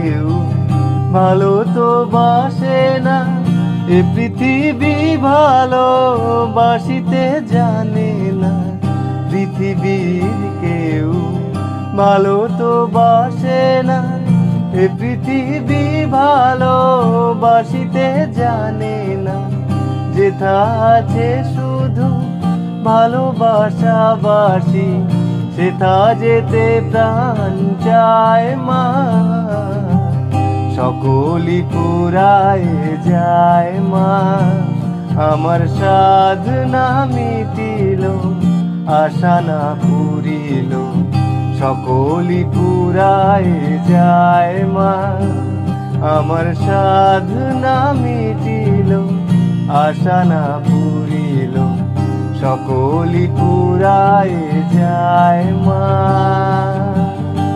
কেউ ভালো তো বাসে না, এ পৃথিবী ভালোবাসিতে জানে না। পৃথিবীর কেউ ভালো তো বাসে না, এ পৃথিবী ভালোবাসিতে জানে না। যেথা আছে শুধু ভালোবাসাবাসি, সেথা যেতে প্রাণ চায় মা। সকলই ফুরায় যায় মা, আমার সাধনা মিটিল, আশা না পুরিল। সকলই ফুরায় যায় মা, আমার সাধনা মিটিল, আশা না পুরিল। সকলই ফুরায় যায় মা।